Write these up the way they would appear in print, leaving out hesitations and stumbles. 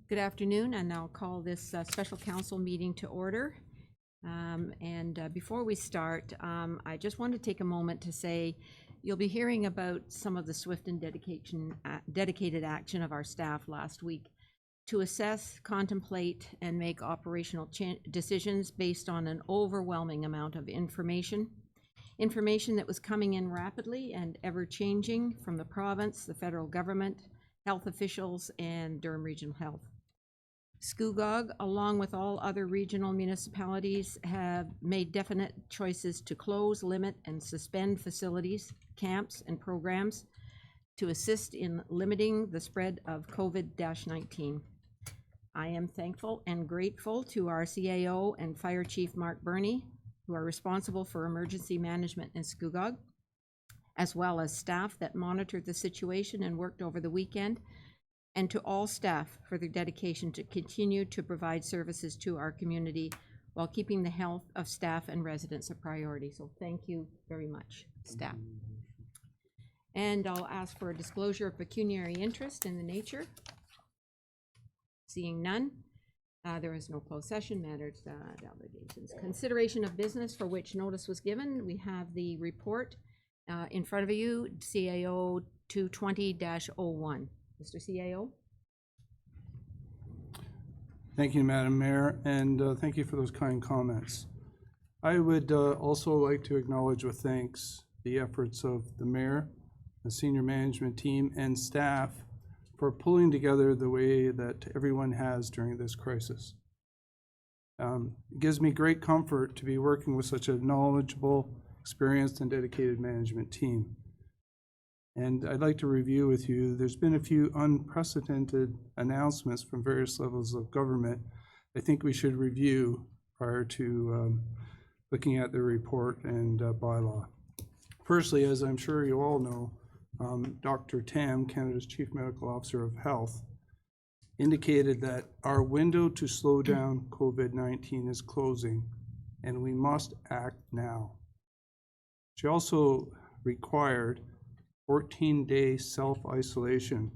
Good afternoon, and I'll call this special council meeting to order. Before we start, I just want to take a moment to say you'll be hearing about some of the swift and dedicated action of our staff last week to assess, contemplate, and make operational decisions based on an overwhelming amount of information that was coming in rapidly and ever-changing from the province, the federal government, health officials, and Durham Regional Health. Scugog, along with all other regional municipalities, have made definite choices to close, limit, and suspend facilities, camps, and programs to assist in limiting the spread of COVID-19. I am thankful and grateful to our CAO and Fire Chief Mark Burney, who are responsible for emergency management in Scugog, as well as staff that monitored the situation and worked over the weekend, and to all staff for their dedication to continue to provide services to our community while keeping the health of staff and residents a priority. So thank you very much, staff. And I'll ask for a disclosure of pecuniary interest in the nature. Seeing none, there is no closed session matters, delegations. Consideration of business for which notice was given. We have the report in front of you, CAO 220-01. Mr. CAO. Thank you, Madam Mayor, and thank you for those kind comments. I would also like to acknowledge with thanks the efforts of the Mayor, the senior management team, and staff for pulling together the way that everyone has during this crisis. It gives me great comfort to be working with such a knowledgeable, experienced, and dedicated management team. And I'd like to review with you, there's been a few unprecedented announcements from various levels of government I think we should review prior to looking at the report and bylaw. Firstly, as I'm sure you all know, Dr. Tam, Canada's Chief Medical Officer of Health, indicated that our window to slow down COVID-19 is closing and we must act now. She also required 14-day self-isolation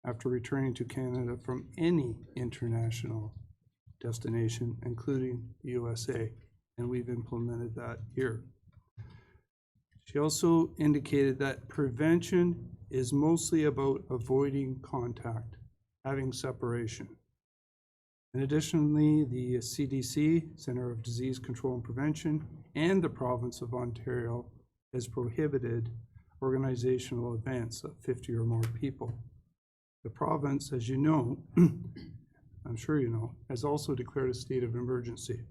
after returning to Canada from any international destination, including the USA, and we've implemented that here. She also indicated that prevention is mostly about avoiding contact, having separation. And additionally, the CDC, Centre of Disease Control and Prevention, and the province of Ontario has prohibited organizational events of 50 or more people. The province, as you know, I'm sure you know, has also declared a state of emergency.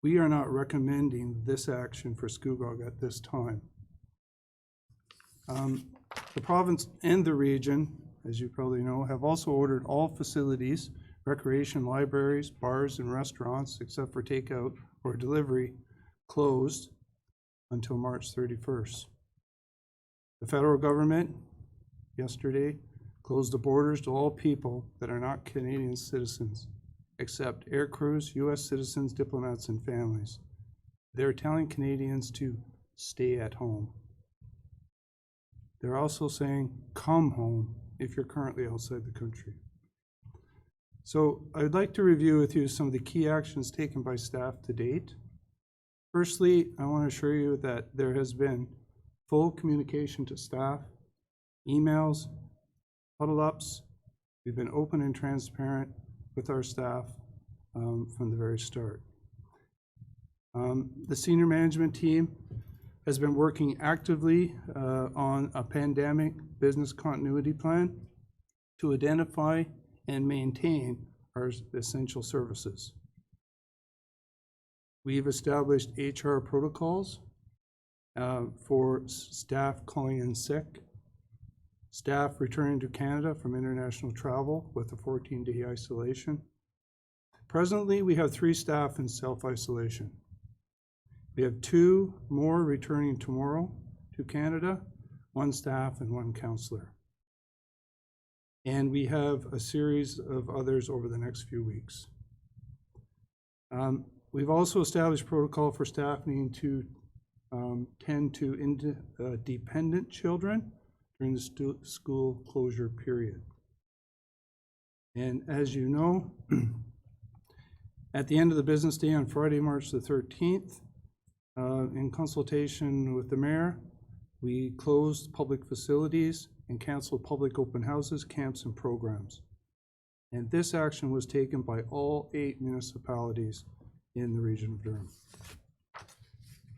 We are not recommending this action for Scugog at this time. The province and the region, as you probably know, have also ordered all facilities, recreation libraries, bars, and restaurants, except for takeout or delivery, closed until March 31st. The federal government yesterday closed the borders to all people that are not Canadian citizens, except air crews, U.S. citizens, diplomats, and families. They're telling Canadians to stay at home. They're also saying, come home if you're currently outside the country. So I'd like to review with you some of the key actions taken by staff to date. Firstly, I want to assure you that there has been full communication to staff, emails, huddle-ups. We've been open and transparent with our staff from the very start. The senior management team has been working actively on a pandemic business continuity plan to identify and maintain our essential services. We've established HR protocols for staff calling in sick, staff returning to Canada from international travel with a 14-day isolation. Presently, we have 3 staff in self-isolation. We have 2 more returning tomorrow to Canada, 1 staff and 1 counselor. And we have a series of others over the next few weeks. We've also established protocol for staff needing to tend to dependent children during the school closure period. And as you know, at the end of the business day on Friday, March the 13th, in consultation with the mayor, we closed public facilities and canceled public open houses, camps, and programs. And this action was taken by all 8 municipalities in the region of Durham.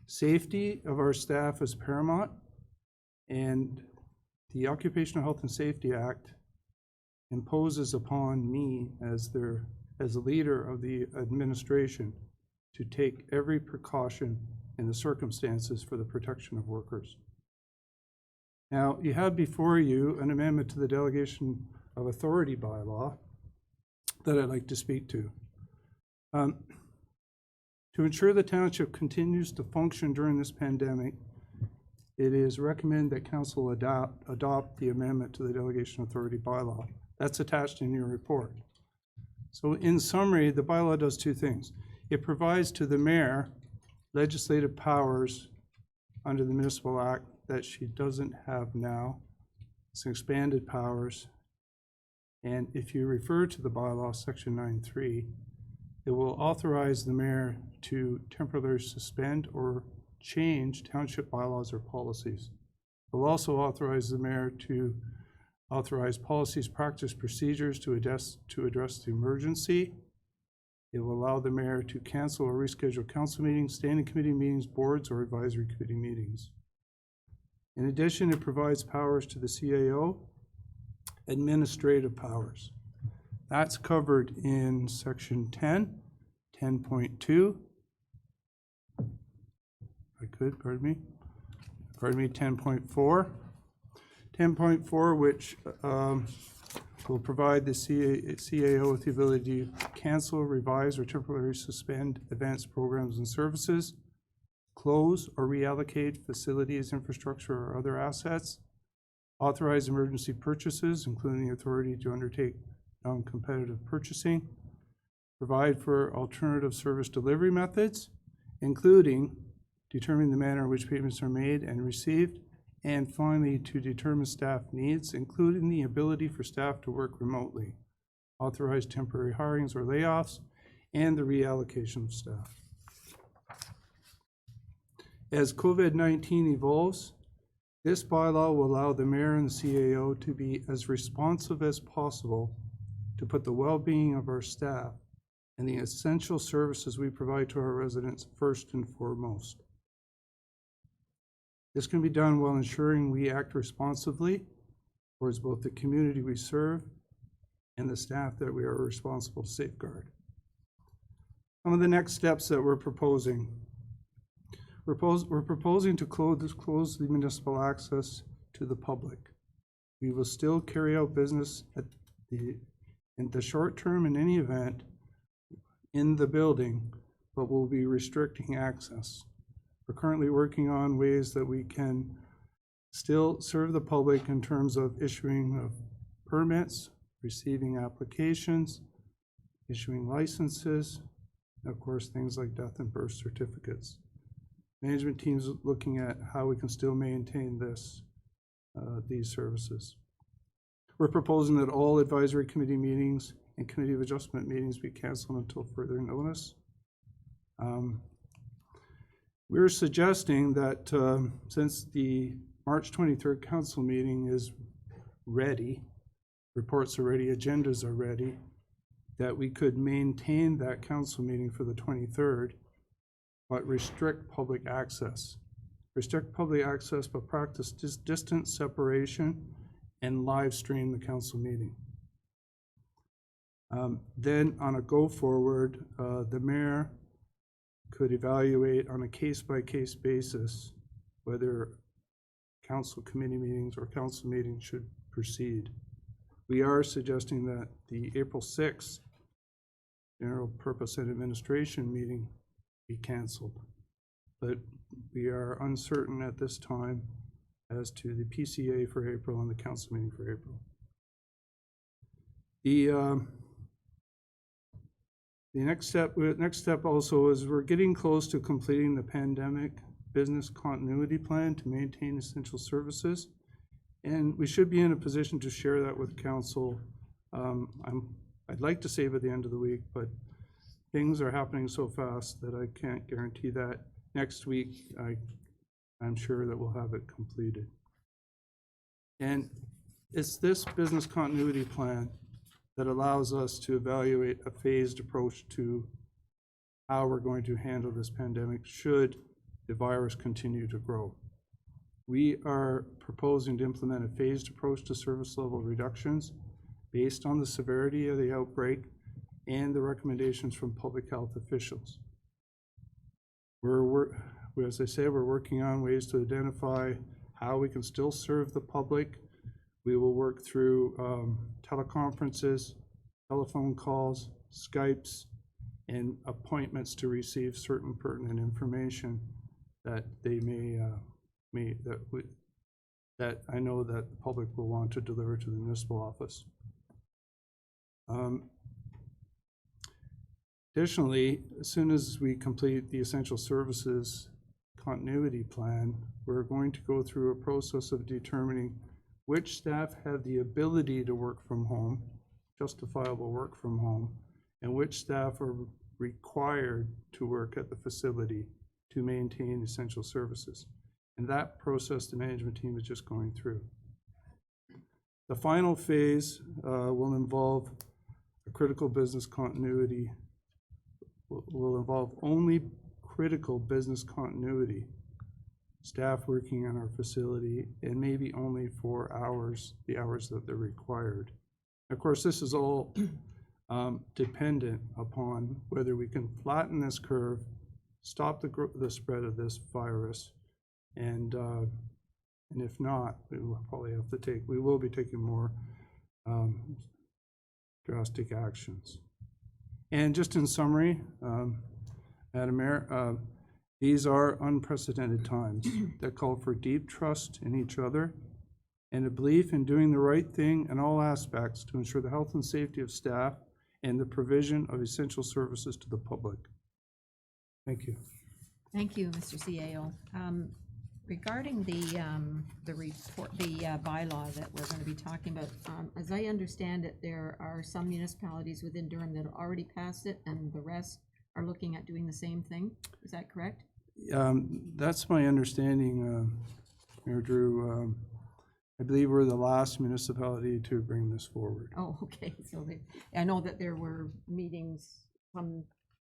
Safety of our staff is paramount, and the Occupational Health and Safety Act imposes upon me as a leader of the administration to take every precaution in the circumstances for the protection of workers. Now, you have before you an amendment to the Delegation of Authority bylaw that I'd like to speak to. To ensure the township continues to function during this pandemic, it is recommended that council adopt the amendment to the Delegation of Authority bylaw. That's attached in your report. So in summary, the bylaw does 2 things. It provides to the mayor legislative powers under the Municipal Act that she doesn't have now. It's expanded powers. And if you refer to the bylaw, section 9.3, it will authorize the mayor to temporarily suspend or change township bylaws or policies. It will also authorize the mayor to authorize policies, practice, procedures to address the emergency. It will allow the mayor to cancel or reschedule council meetings, standing committee meetings, boards, or advisory committee meetings. In addition, it provides powers to the CAO, administrative powers. That's covered in section 10, 10.2. Pardon me, 10.4. 10.4, which will provide the CAO with the ability to cancel, revise, or temporarily suspend events, programs, and services, close or reallocate facilities, infrastructure, or other assets, authorize emergency purchases, including the authority to undertake non-competitive purchasing, provide for alternative service delivery methods, including determining the manner in which payments are made and received, and finally, to determine staff needs, including the ability for staff to work remotely, authorize temporary hirings or layoffs, and the reallocation of staff. As COVID-19 evolves, this bylaw will allow the mayor and the CAO to be as responsive as possible to put the well-being of our staff and the essential services we provide to our residents first and foremost. This can be done while ensuring we act responsibly towards both the community we serve and the staff that we are responsible to safeguard. Some of the next steps that we're proposing. We're proposing to close the municipal access to the public. We will still carry out business in the short term in any event in the building, but we'll be restricting access. We're currently working on ways that we can still serve the public in terms of issuing of permits, receiving applications, issuing licenses, and of course things like death and birth certificates. Management team's looking at how we can still maintain these services. We're proposing that all advisory committee meetings and committee of adjustment meetings be canceled until further notice. We're suggesting that since the March 23rd council meeting is ready, reports are ready, agendas are ready, that we could maintain that council meeting for the 23rd, but restrict public access. Restrict public access, but practice distance separation and live stream the council meeting. Then on a go forward, the mayor could evaluate on a case-by-case basis whether council committee meetings or council meetings should proceed. We are suggesting that the April 6th General Purpose and Administration meeting be canceled, but we are uncertain at this time as to the PCA for April and the council meeting for April. The next step also is we're getting close to completing the pandemic business continuity plan to maintain essential services, and we should be in a position to share that with council. I'm I'd like to say by the end of the week, but things are happening so fast that I can't guarantee that. Next week, I'm sure that we'll have it completed. And it's this business continuity plan that allows us to evaluate a phased approach to how we're going to handle this pandemic should the virus continue to grow. We are proposing to implement a phased approach to service level reductions based on the severity of the outbreak and the recommendations from public health officials. As I say, we're working on ways to identify how we can still serve the public. We will work through teleconferences, telephone calls, Skypes, and appointments to receive certain pertinent information that they that I know that the public will want to deliver to the municipal office. Additionally, as soon as we complete the essential services continuity plan, we're going to go through a process of determining which staff have the ability to work from home, justifiable work from home, and which staff are required to work at the facility to maintain essential services. And that process the management team is just going through. The final phase will involve a critical business continuity, will involve only critical business continuity, staff working in our facility, and maybe only for hours, the hours that they're required. Of course, this is all dependent upon whether we can flatten this curve, stop the spread of this virus, and if not, we will probably have to we will be taking more drastic actions. And just in summary, Madam Mayor, these are unprecedented times that call for deep trust in each other and a belief in doing the right thing in all aspects to ensure the health and safety of staff and the provision of essential services to the public. Thank you. Thank you, Mr. CAO. Regarding the report, the bylaw that we're going to be talking about, as I understand it, there are some municipalities within Durham that have already passed it, and the rest are looking at doing the same thing. Is that correct? That's my understanding, Mayor Drew. I believe we're the last municipality to bring this forward. Oh, okay. So I know that there were meetings, some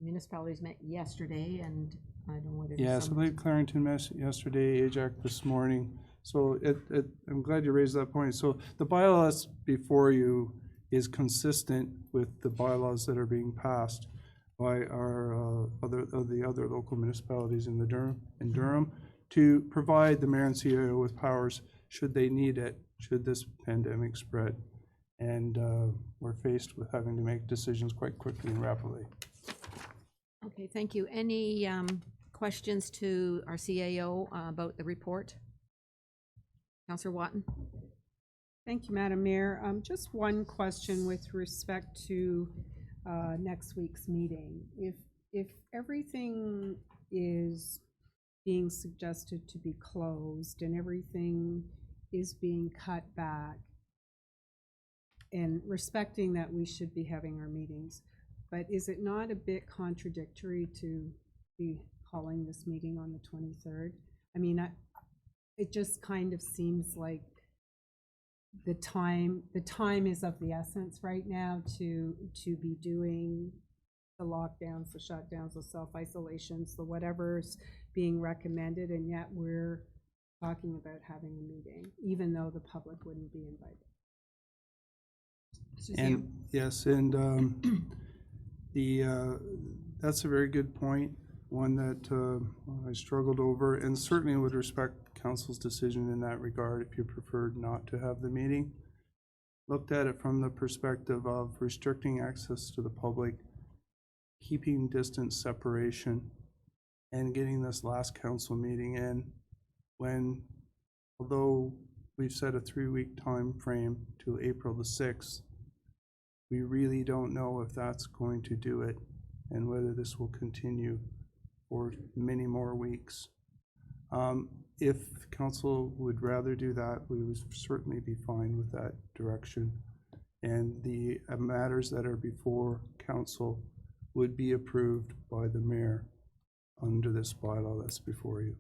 municipalities met yesterday, and I don't know whether. Yes, I believe Clarington met yesterday, Ajax this morning. So I'm glad you raised that point. So the bylaws before you is consistent with the bylaws that are being passed by our the other local municipalities in Durham to provide the mayor and CIO with powers should they need it, should this pandemic spread. And we're faced with having to make decisions quite quickly and rapidly. Okay, thank you. Any questions to our CAO about the report? Councillor Watton? Thank you, Madam Mayor. Just one question with respect to next week's meeting. If everything is being suggested to be closed and everything is being cut back, and respecting that we should be having our meetings, but is it not a bit contradictory to be calling this meeting on the 23rd? I mean, it just kind of seems like the time is of the essence right now to be doing the lockdowns, the shutdowns, the self-isolations, the whatever's being recommended, and yet we're talking about having a meeting, even though the public wouldn't be invited. And yes, and that's a very good point, one that I struggled over, and certainly would respect council's decision in that regard if you preferred not to have the meeting. Looked at it from the perspective of restricting access to the public, keeping distance separation, and getting this last council meeting in when, although we've set a 3-week time frame to April the 6th, we really don't know if that's going to do it and whether this will continue for many more weeks. If council would rather do that, we would certainly be fine with that direction. and the matters that are before council would be approved by the mayor under this bylaw that's before you.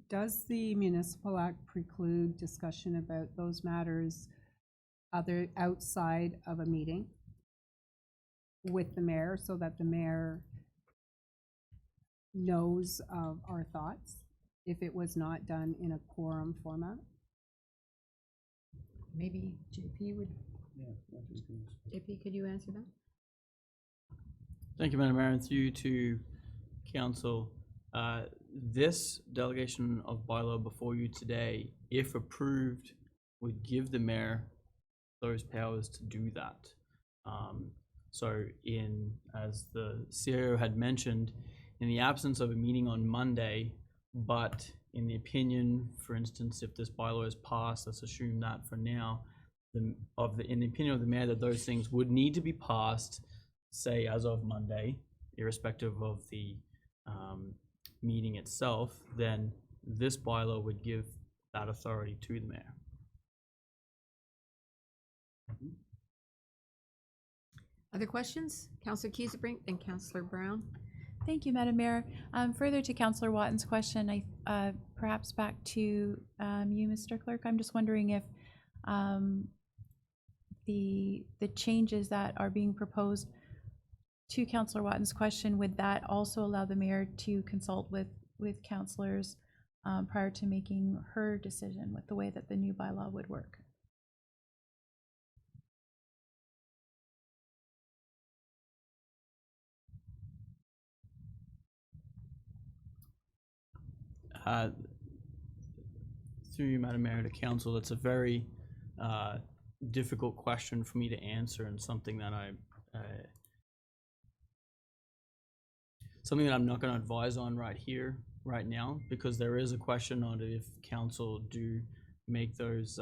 Does the Municipal Act preclude discussion about those matters outside of a meeting with the mayor, so that the mayor knows of our thoughts if it was not done in a quorum format? Maybe JP would, JP, could you answer that? Thank you, Madam Mayor, and through you to Council. This delegation of bylaw before you today, if approved, would give the mayor those powers to do that. So as the CIO had mentioned, in the absence of a meeting on Monday, but in the opinion, for instance, if this bylaw is passed, let's assume that for now, in the opinion of the mayor, that those things would need to be passed, say as of Monday, irrespective of the meeting itself, then this bylaw would give that authority to the mayor. Other questions? Councillor Kiesebrink and Councillor Brown. Thank you, Madam Mayor. Further to Councillor Watton's question, perhaps back to you, Mr. Clerk, I'm just wondering if the changes that are being proposed to Councillor Watton's question, would that also allow the mayor to consult with councillors prior to making her decision with the way that the new bylaw would work? Through you, Madam Mayor, to Council, it's a very difficult question for me to answer, and something that I'm not going to advise on right now, because there is a question on it if council do make those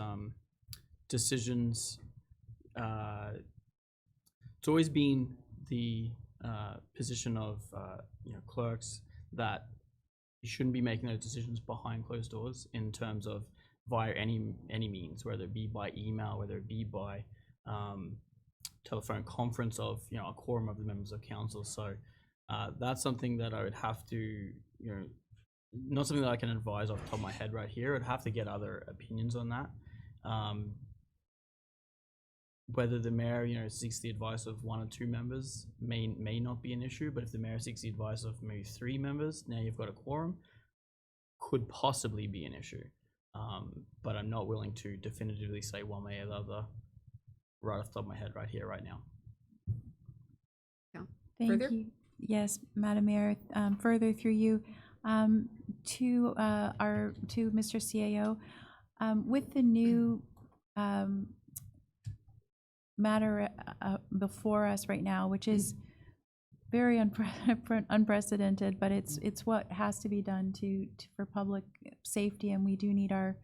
decisions. It's always been the position of clerks that you shouldn't be making those decisions behind closed doors in terms of via any means, whether it be by email, whether it be by telephone conference of a quorum of the members of council. So that's something that I would have to, not something that I can advise off the top of my head right here. I'd have to get other opinions on that. Whether the mayor, seeks the advice of 1 or 2 members may not be an issue, but if the mayor seeks the advice of maybe 3 members, now you've got a quorum, could possibly be an issue. But I'm not willing to definitively say one way or the other right off the top of my head right here, right now. Thank Further? you. Yes, Madam Mayor, further through you to Mr. CAO, with the new matter before us right now, which is very unprecedented, but it's what has to be done for public safety, and we do need our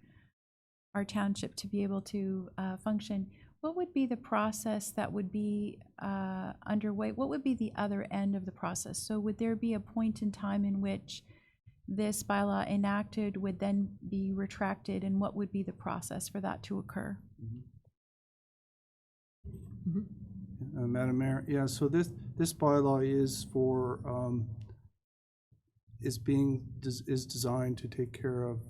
township to be able to function. What would be the process that would be underway? What would be the other end of the process? So would there be a point in time in which this bylaw enacted would then be retracted, and what would be the process for that to occur? Madam Mayor, yeah, so this bylaw is for is designed to take care of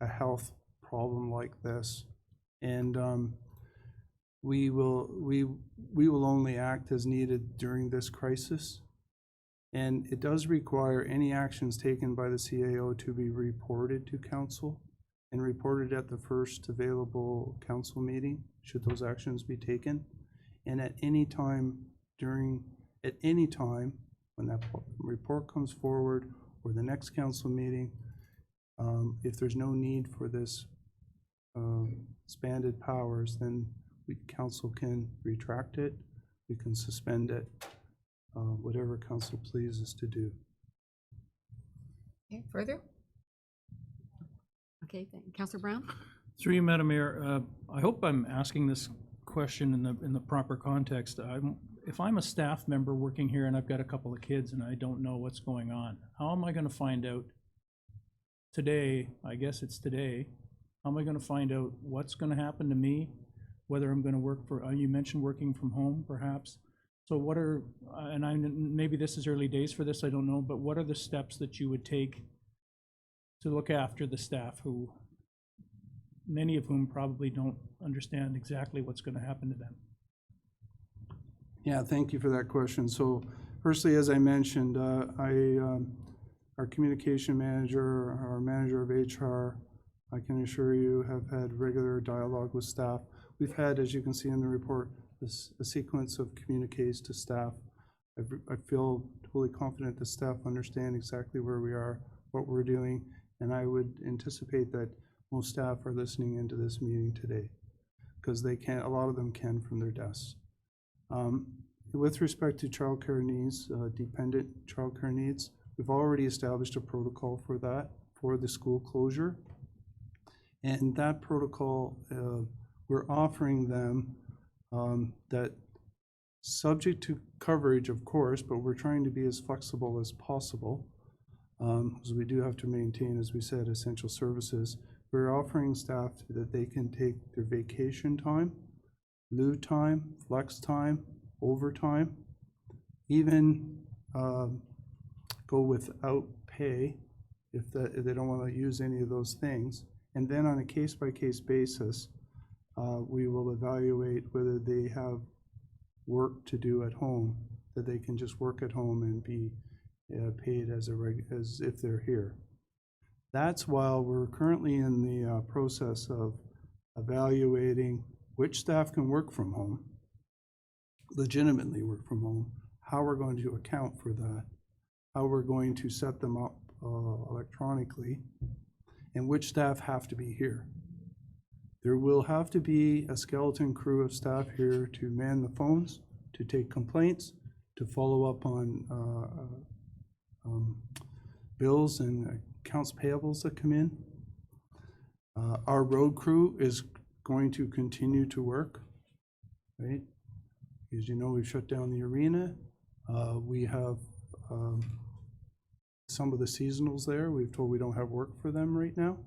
a health problem like this, and we will only act as needed during this crisis, and it does require any actions taken by the CAO to be reported to council and reported at the first available council meeting, should those actions be taken. And at any time when that report comes forward, or the next council meeting, if there's no need for this expanded powers, then council can retract it, we can suspend it, whatever council pleases to do. Okay, further? Okay, Councillor Brown? Through you, Madam Mayor, I hope I'm asking this question in the proper context. If I'm a staff member working here and I've got a couple of kids and I don't know what's going on, how am I going to find out today, I guess it's today, how am I gonna find out what's gonna happen to me? Whether I'm gonna work for, you mentioned working from home perhaps. So what are, maybe this is early days for this, I don't know, but what are the steps that you would take to look after the staff who, many of whom probably don't understand exactly what's gonna happen to them? Yeah, thank you for that question. So firstly, as I mentioned, our communication manager, our manager of HR, I can assure you, have had regular dialogue with staff. We've had, as you can see in the report, a sequence of communiques to staff. I feel totally confident the staff understand exactly where we are, what we're doing, and I would anticipate that most staff are listening into this meeting today, because they can, a lot of them can from their desks. With respect to childcare needs, dependent childcare needs, we've already established a protocol for that, for the school closure. And that protocol, we're offering them that, subject to coverage, of course, but we're trying to be as flexible as possible, because we do have to maintain, as we said, essential services. We're offering staff that they can take their vacation time, leave time, flex time, overtime, even go without pay if they don't want to use any of those things. And then on a case-by-case basis, we will evaluate whether they have work to do at home, that they can just work at home and be paid as if they're here. That's while we're currently in the process of evaluating which staff can work from home, legitimately work from home, how we're going to account for that, how we're going to set them up electronically, and which staff have to be here. There will have to be a skeleton crew of staff here to man the phones, to take complaints, to follow up on bills and accounts payables that come in. Our road crew is going to continue to work, right? As you know, we've shut down the arena. We have some of the seasonals there. We've told we don't have work for them right now.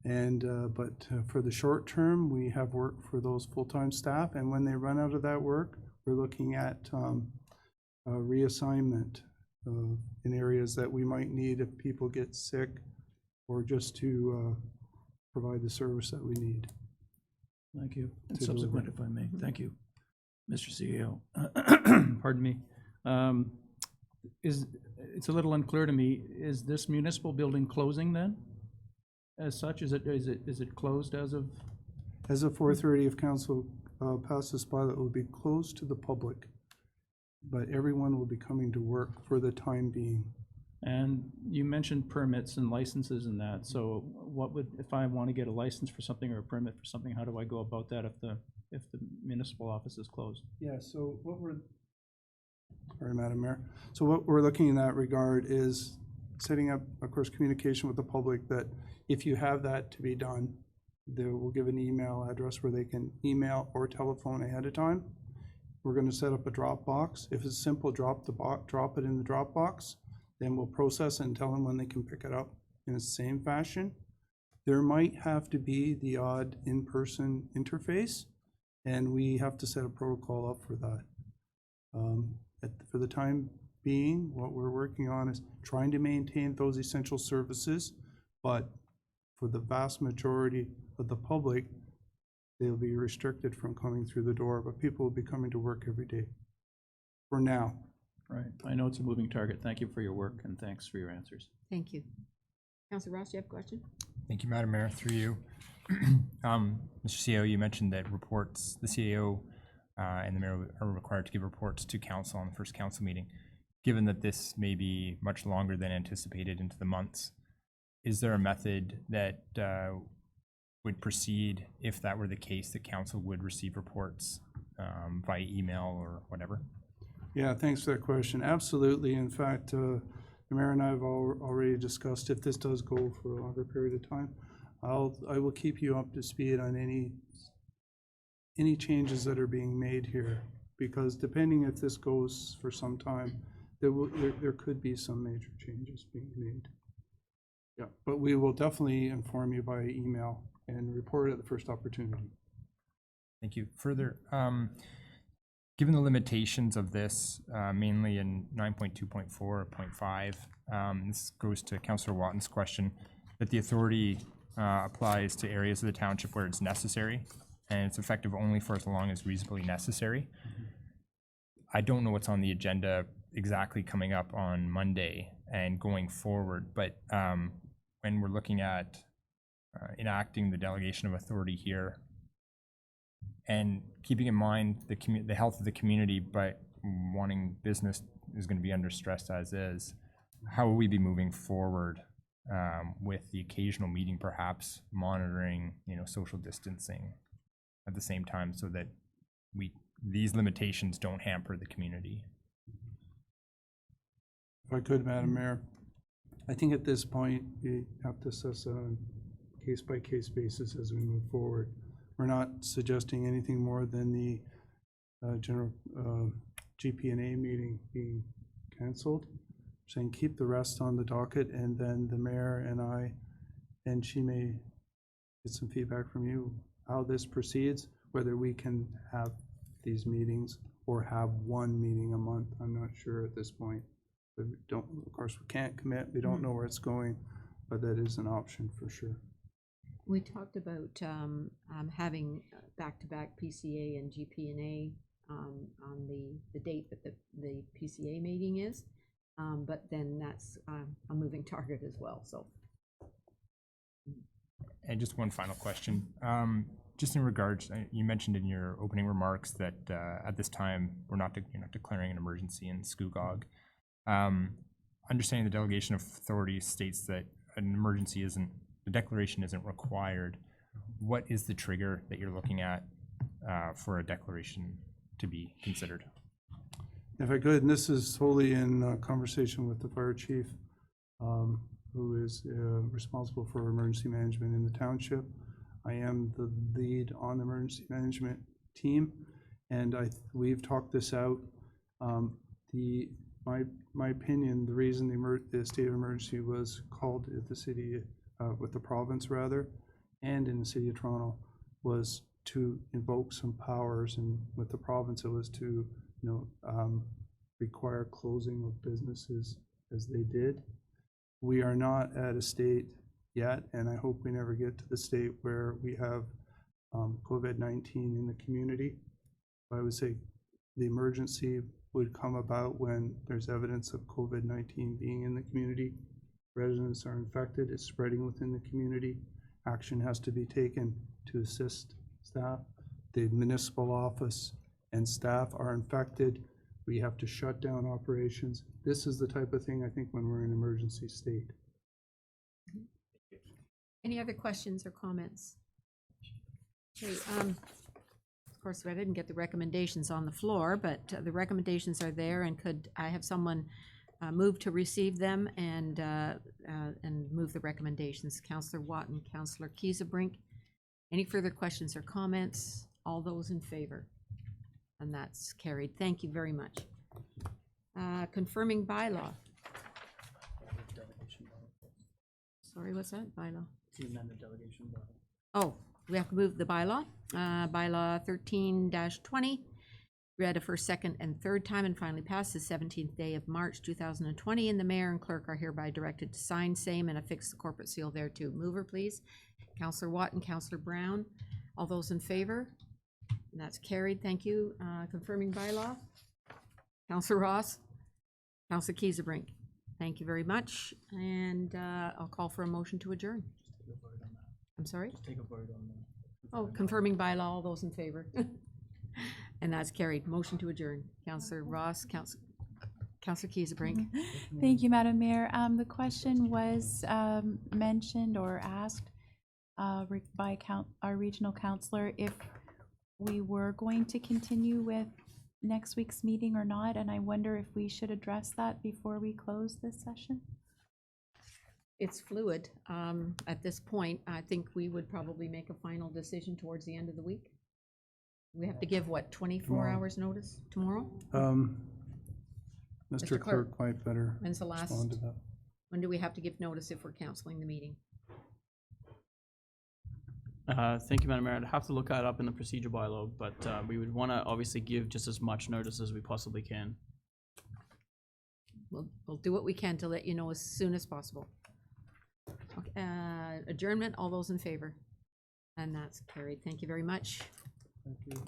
And but for the short term, we have work for those full-time staff. And when they run out of that work, we're looking at reassignment in areas that we might need if people get sick, or just to provide the service that we need. Thank you. And To subsequent, deliver. if I may. Thank you, Mr. CEO. Pardon me. It's a little unclear to me, is this municipal building closing then? As such, is it closed as of? As of 4:30, if council passes by, that will be closed to the public, but everyone will be coming to work for the time being. And you mentioned permits and licenses and that, so what would, if I want to get a license for something or a permit for something, how do I go about that if the municipal office is closed? Yeah, so sorry, Madam Mayor. So what we're looking in that regard is setting up, of course, communication with the public that if you have that to be done, they will give an email address where they can email or telephone ahead of time. We're going to set up a drop box. If it's simple, drop it in the drop box. Then we'll process it and tell them when they can pick it up in the same fashion. There might have to be the odd in-person interface, and we have to set a protocol up for that. For the time being, what we're working on is trying to maintain those essential services, but for the vast majority of the public, they'll be restricted from coming through the door, but people will be coming to work every day for now. Right. I know it's a moving target. Thank you for your work and thanks for your answers. Thank you. Councilor Ross, do you have a question? Thank you, Madam Mayor. Through you, Mr. CEO, you mentioned that reports, the CEO and the mayor are required to give reports to council on the first council meeting. Given that this may be much longer than anticipated into the months, is there a method that would proceed if that were the case, that council would receive reports via email or whatever? Yeah, thanks for that question. Absolutely. In fact, the mayor and I have already discussed if this does go for a longer period of time, I will keep you up to speed on any changes that are being made here, because depending if this goes for some time, there could be some major changes being made. Yeah, but we will definitely inform you by email and report at the first opportunity. Thank you. Further, given the limitations of this, mainly in 9.2.4 or 0.5, this goes to Councillor Watton's question, that the authority applies to areas of the township where it's necessary, and it's effective only for as long as reasonably necessary. I don't know what's on the agenda exactly coming up on Monday and going forward, but when we're looking at enacting the delegation of authority here, and keeping in mind the health of the community, but wanting business is going to be under stress as is, how will we be moving forward with the occasional meeting, perhaps monitoring, social distancing at the same time, so that these limitations don't hamper the community? If I could, Madam Mayor, I think at this point, we have to assess on a case-by-case basis as we move forward. We're not suggesting anything more than the general GP&A meeting being canceled. We're saying keep the rest on the docket, and then the mayor and I, and she may get some feedback from you, how this proceeds, whether we can have these meetings or have one meeting a month. I'm not sure at this point. But of course, we can't commit. We don't know where it's going, but that is an option for sure. We talked about having back-to-back PCA and GP&A on the date that the PCA meeting is, but then that's a moving target as well. So, And just one final question. Just in regards, you mentioned in your opening remarks that at this time you're not declaring an emergency in Scugog. Understanding the delegation of authority states that the declaration isn't required. What is the trigger that you're looking at for a declaration to be considered? If I could, and this is wholly in conversation with the fire chief, who is responsible for emergency management in the township. I am the lead on the emergency management team, and we've talked this out. My opinion, the reason the state of emergency was called at the city, with the province rather, and in the city of Toronto, was to invoke some powers, and with the province it was to require closing of businesses as they did. We are not at a state yet, and I hope we never get to the state where we have COVID-19 in the community. I would say the emergency would come about when there's evidence of COVID-19 being in the community. Residents are infected, it's spreading within the community. Action has to be taken to assist staff. The municipal office and staff are infected. We have to shut down operations. This is the type of thing, I think, when we're in emergency state. any other questions or comments? Okay, of course, I didn't get the recommendations on the floor, but the recommendations are there, and could I have someone move to receive them and move the recommendations? Councillor Watton, Councillor Kiesebrink. Any further questions or comments? All those in favor? And that's carried. Thank you very much. Confirming bylaw. Sorry, what's that? Bylaw? The amended delegation bylaw. Oh, we have to move the bylaw. Bylaw 13-20. Read a first, second, and third time and finally passed the 17th day of March 2020, and the mayor and clerk are hereby directed to sign same and affix the corporate seal thereto. Mover, please. Councillor Watton, Councillor Brown. All those in favor? And that's carried. Thank you. Confirming bylaw. Councillor Ross. Councillor Kiesebrink. Thank you very much. And I'll call for a motion to adjourn. I'm sorry? Just take a vote on that. Oh, confirming bylaw. All those in favor? And that's carried. Motion to adjourn. Councillor Ross, Councillor Kiesebrink. Thank you, Madam Mayor. The question was mentioned or asked by our regional councillor if we were going to continue with next week's meeting or not, and I wonder if we should address that before we close this session. It's fluid. At this point, I think we would probably make a final decision towards the end of the week. We have to give, what, 24 Tomorrow. hours notice tomorrow? Mr. Mr. Clerk might better When's the last? respond to that. When do we have to give notice if we're canceling the meeting? Thank you, Madam Mayor. I'd have to look that up in the procedure bylaw, but we would want to obviously give just as much notice as we possibly can. We'll do what we can to let you know as soon as possible. Okay, adjournment, all those in favor? And that's carried. Thank you very much. Thank you.